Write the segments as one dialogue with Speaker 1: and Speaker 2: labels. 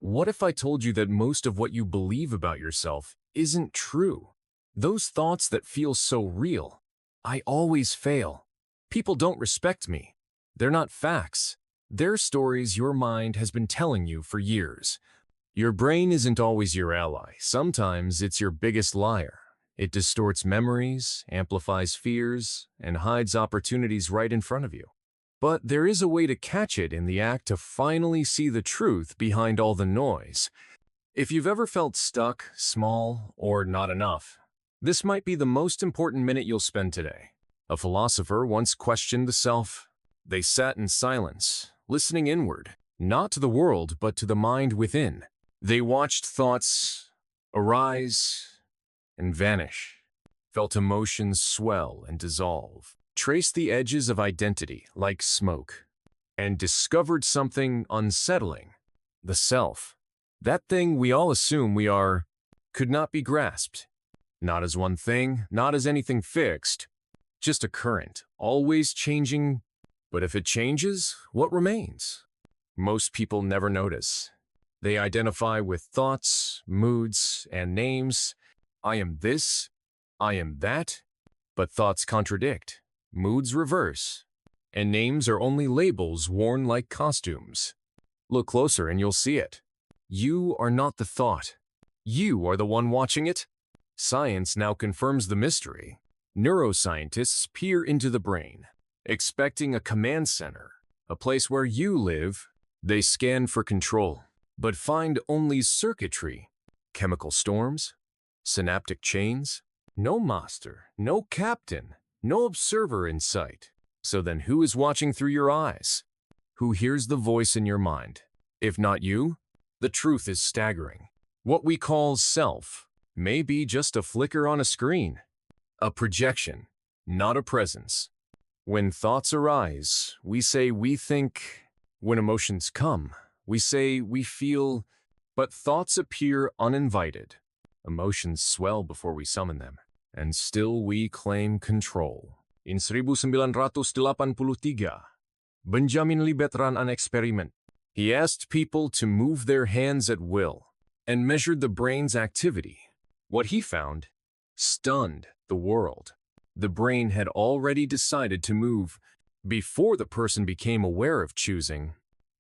Speaker 1: What if I told you that most of what you believe about yourself isn't true? Those thoughts that feel so real. I always fail. People don't respect me. They're not facts. They're stories your mind has been telling you for years. Your brain isn't always your ally. Sometimes it's your biggest liar. It distorts memories, amplifies fears, and hides opportunities right in front of you. But there is a way to catch it in the act to finally see the truth behind all the noise. If you've ever felt stuck, small, or not enough, this might be the most important minute you'll spend today. A philosopher once questioned the self. They sat in silence, listening inward, not to the world, but to the mind within. They watched thoughts arise and vanish, felt emotions swell and dissolve, traced the edges of identity like smoke, and discovered something unsettling: the self. That thing we all assume we are could not be grasped. Not as one thing, not as anything fixed, just a current, always changing. But if it changes, what remains? Most people never notice. They identify with thoughts, moods, and names. I am this, I am that. But thoughts contradict, moods reverse, and names are only labels worn like costumes. Look closer and you'll see it. You are not the thought. You are the one watching it. Science now confirms the mystery. Neuroscientists peer into the brain, expecting a command center, a place where you live. They scan for control, but find only circuitry, chemical storms, synaptic chains. No master, no captain, no observer in sight. So then who is watching through your eyes? Who hears the voice in your mind? If not you, the truth is staggering. What we call self may be just a flicker on a screen, a projection, not a presence. When thoughts arise, we say we think. When emotions come, we say we feel. But thoughts appear uninvited. Emotions swell before we summon them, and still we claim control. In 1983, Benjamin Libet ran an experiment. He asked people to move their hands at will and measured the brain's activity. What he found stunned the world. The brain had already decided to move before the person became aware of choosing.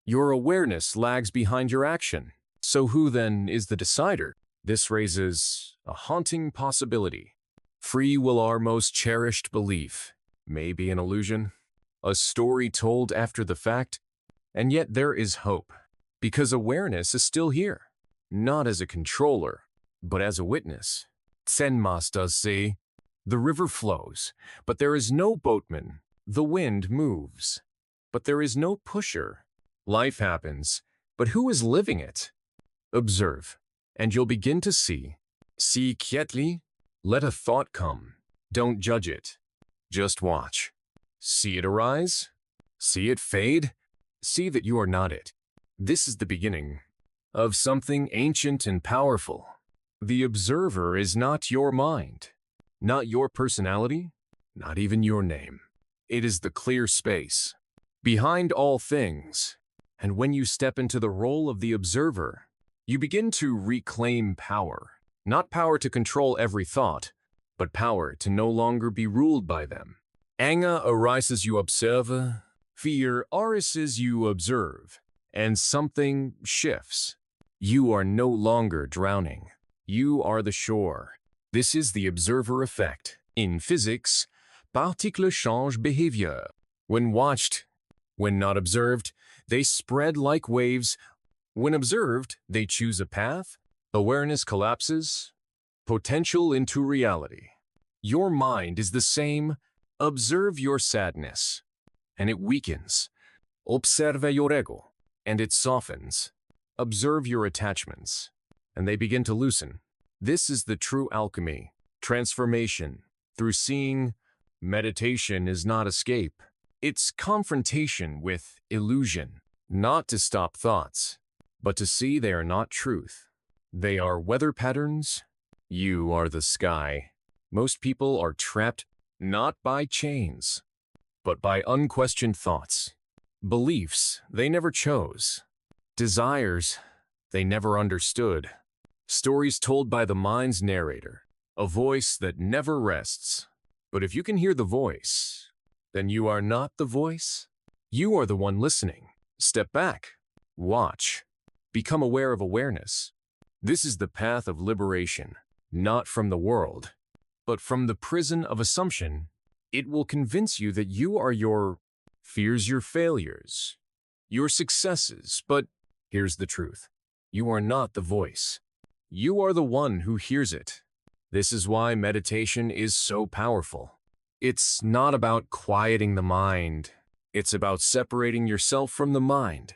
Speaker 1: Your awareness lags behind your action. So who then is the decider? This raises a haunting possibility. Free will, our most cherished belief, may be an illusion, a story told after the fact, and yet there is hope, because awareness is still here, not as a controller, but as a witness. Zen masters say, the river flows, but there is no boatman. The wind moves, but there is no pusher. Life happens, but who is living it? Observe, and you'll begin to see. See quietly. Let a thought come. Don't judge it. Just watch. See it arise. See it fade. See that you are not it. This is the beginning of something ancient and powerful. The observer is not your mind, not your personality, not even your name. It is the clear space behind all things. And when you step into the role of the observer, you begin to reclaim power. Not power to control every thought, but power to no longer be ruled by them. Anger arises, you observe. Fear arises, you observe. And something shifts. You are no longer drowning. You are the shore. This is the observer effect. In physics, particles change behavior. When watched, when not observed, they spread like waves. When observed, they choose a path. Awareness collapses, potential into reality. Your mind is the same. Observe your sadness, and it weakens. Observe your ego, and it softens. Observe your attachments, and they begin to loosen. This is the true alchemy, transformation. Through seeing, meditation is not escape. It's confrontation with illusion, not to stop thoughts, but to see they are not truth. They are weather patterns. You are the sky. Most people are trapped not by chains, but by unquestioned thoughts, beliefs they never chose, desires they never understood. Stories told by the mind's narrator, a voice that never rests. But if you can hear the voice, then you are not the voice. You are the one listening. Step back. Watch. Become aware of awareness. This is the path of liberation, not from the world, but from the prison of assumption. It will convince you that you are your fears, your failures, your successes. But here's the truth. You are not the voice. You are the one who hears it. This is why meditation is so powerful. It's not about quieting the mind. It's about separating yourself from the mind.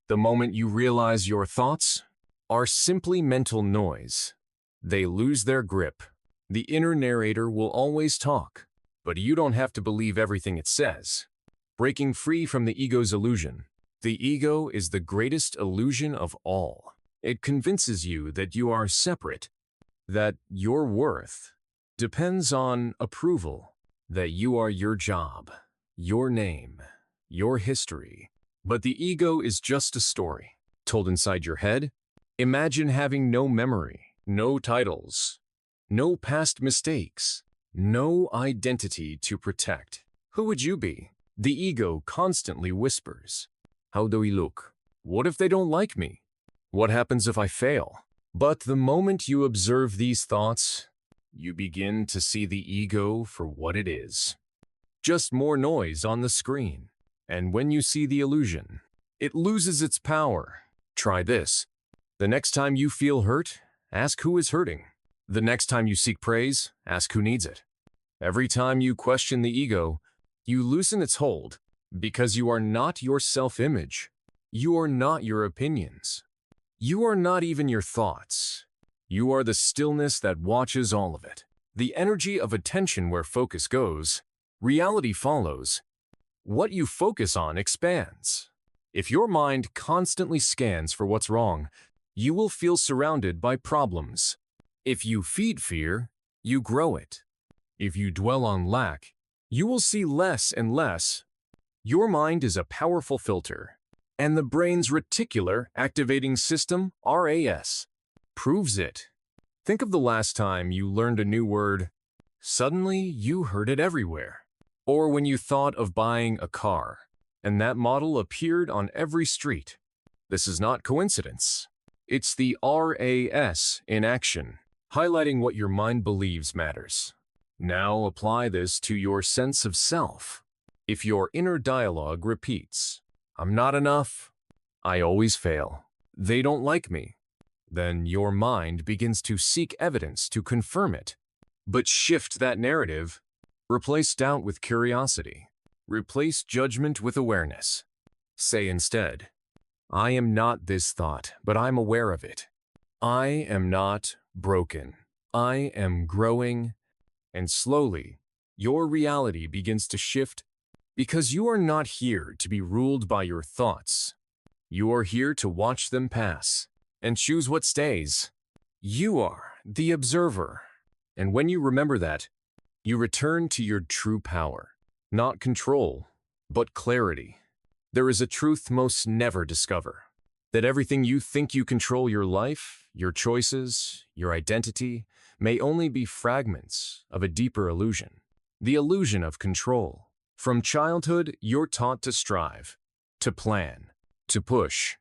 Speaker 1: The moment you realize your thoughts are simply mental noise, they lose their grip. The inner narrator will always talk, but you don't have to believe everything it says. Breaking free from the ego's illusion. The ego is the greatest illusion of all. It convinces you that you are separate, that your worth depends on approval, that you are your job, your name, your history. But the ego is just a story told inside your head. Imagine having no memory, no titles, no past mistakes, no identity to protect. Who would you be? The ego constantly whispers, "How do we look? What if they don't like me? What happens if I fail?" But the moment you observe these thoughts, you begin to see the ego for what it is. Just more noise on the screen. And when you see the illusion, it loses its power. Try this. The next time you feel hurt, ask who is hurting. The next time you seek praise, ask who needs it. Every time you question the ego, you loosen its hold, because you are not your self-image. You are not your opinions. You are not even your thoughts. You are the stillness that watches all of it. The energy of attention where focus goes, reality follows. What you focus on expands. If your mind constantly scans for what's wrong, you will feel surrounded by problems. If you feed fear, you grow it. If you dwell on lack, you will see less and less. Your mind is a powerful filter, and the brain's reticular activating system, RAS, proves it. Think of the last time you learned a new word. Suddenly, you heard it everywhere. Or when you thought of buying a car, and that model appeared on every street. This is not coincidence. It's the RAS in action, highlighting what your mind believes matters. Now apply this to your sense of self. If your inner dialogue repeats, "I'm not enough, I always fail, they don't like me," then your mind begins to seek evidence to confirm it. But shift that narrative. Replace doubt with curiosity. Replace judgment with awareness. Say instead, "I am not this thought, but I'm aware of it. I am not broken. I am growing." And slowly, your reality begins to shift because you are not here to be ruled by your thoughts. You are here to watch them pass and choose what stays. You are the observer. And when you remember that, you return to your true power, not control, but clarity. There is a truth most never discover, that everything you think you control, your life, your choices, your identity, may only be fragments of a deeper illusion, the illusion of control. From childhood, you're taught to strive, to plan, to push.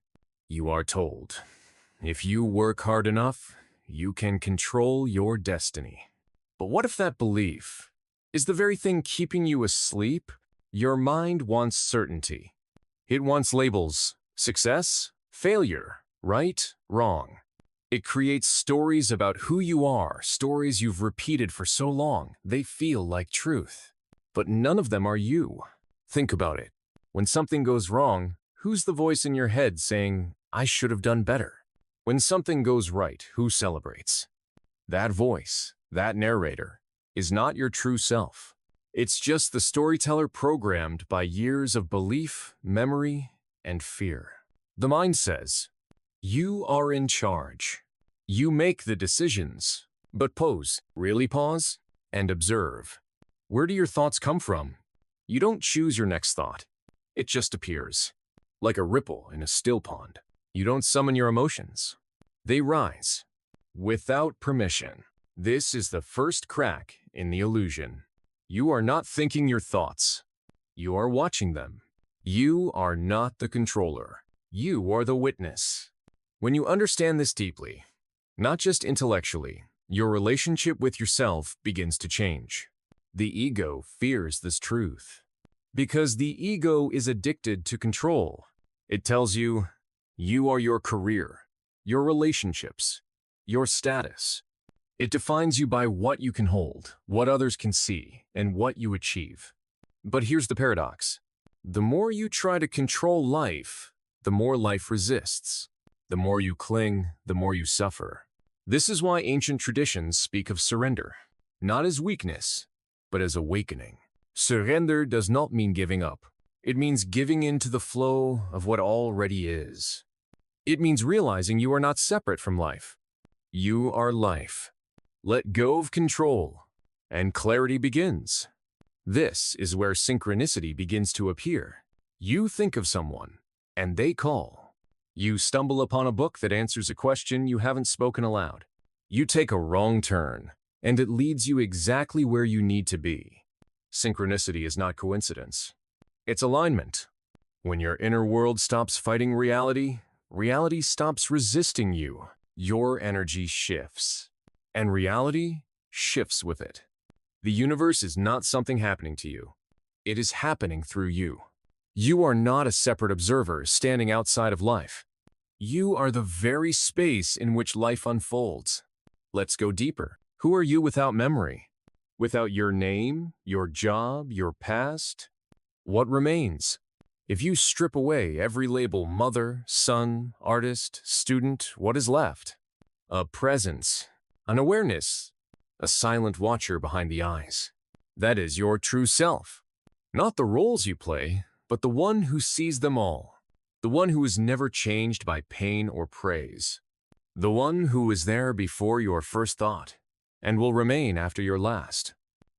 Speaker 1: You are told, if you work hard enough, you can control your destiny. But what if that belief is the very thing keeping you asleep? Your mind wants certainty. It wants labels: success, failure, right, wrong. It creates stories about who you are, stories you've repeated for so long, they feel like truth. But none of them are you. Think about it. When something goes wrong, who's the voice in your head saying, "I should have done better"? When something goes right, who celebrates? That voice, that narrator, is not your true self. It's just the storyteller programmed by years of belief, memory, and fear. The mind says, you are in charge. You make the decisions. But pause, really pause, and observe. Where do your thoughts come from? You don't choose your next thought. It just appears, like a ripple in a still pond. You don't summon your emotions. They rise without permission. This is the first crack in the illusion. You are not thinking your thoughts. You are watching them. You are not the controller. You are the witness. When you understand this deeply, not just intellectually, your relationship with yourself begins to change. The ego fears this truth because the ego is addicted to control. It tells you, you are your career, your relationships, your status. It defines you by what you can hold, what others can see, and what you achieve. But here's the paradox. The more you try to control life, the more life resists. The more you cling, the more you suffer. This is why ancient traditions speak of surrender, not as weakness, but as awakening. Surrender does not mean giving up. It means giving in to the flow of what already is. It means realizing you are not separate from life. You are life. Let go of control, and clarity begins. This is where synchronicity begins to appear. You think of someone, and they call. You stumble upon a book that answers a question you haven't spoken aloud. You take a wrong turn, and it leads you exactly where you need to be. Synchronicity is not coincidence. It's alignment. When your inner world stops fighting reality, reality stops resisting you. Your energy shifts, and reality shifts with it. The universe is not something happening to you. It is happening through you. You are not a separate observer standing outside of life. You are the very space in which life unfolds. Let's go deeper. Who are you without memory? Without your name, your job, your past? What remains? If you strip away every label, mother, son, artist, student, what is left? A presence, an awareness, a silent watcher behind the eyes. That is your true self. Not the roles you play, but the one who sees them all. The one who is never changed by pain or praise. The one who was there before your first thought, and will remain after your last.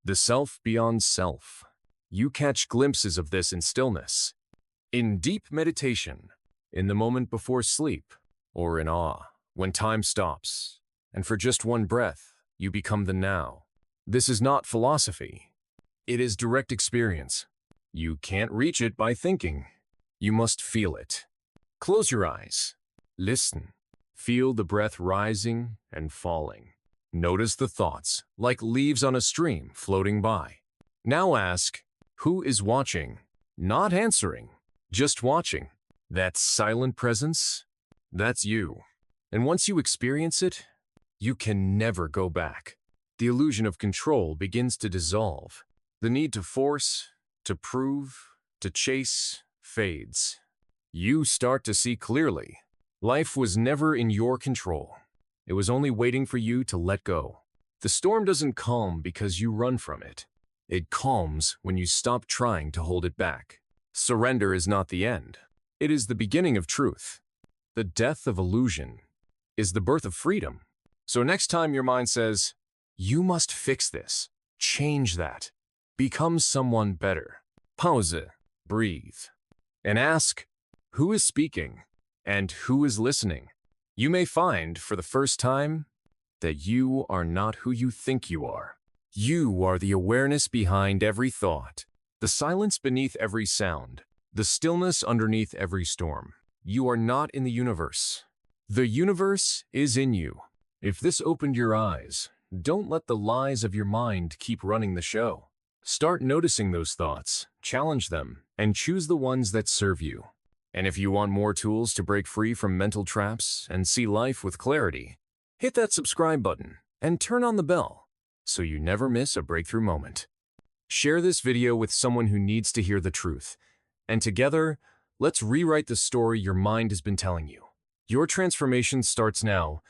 Speaker 1: The self beyond self. You catch glimpses of this in stillness, in deep meditation, in the moment before sleep, or in awe, when time stops, and for just one breath, you become the now. This is not philosophy. It is direct experience. You can't reach it by thinking. You must feel it. Close your eyes. Listen. Feel the breath rising and falling. Notice the thoughts, like leaves on a stream floating by. Now ask, who is watching? Not answering, just watching. That silent presence, that's you. And once you experience it, you can never go back. The illusion of control begins to dissolve. The need to force, to prove, to chase, fades. You start to see clearly. Life was never in your control. It was only waiting for you to let go. The storm doesn't calm because you run from it. It calms when you stop trying to hold it back. Surrender is not the end. It is the beginning of truth. The death of illusion is the birth of freedom. So next time your mind says, you must fix this, change that, become someone better, pause it, breathe, and ask, who is speaking and who is listening? You may find, for the first time, that you are not who you think you are. You are the awareness behind every thought, the silence beneath every sound, the stillness underneath every storm. You are not in the universe. The universe is in you. If this opened your eyes, don't let the lies of your mind keep running the show. Start noticing those thoughts, challenge them, and choose the ones that serve you. And if you want more tools to break free from mental traps and see life with clarity, hit that subscribe button and turn on the bell so you never miss a breakthrough moment. Share this video with someone who needs to hear the truth, and together, let's rewrite the story your mind has been telling you. Your transformation starts now.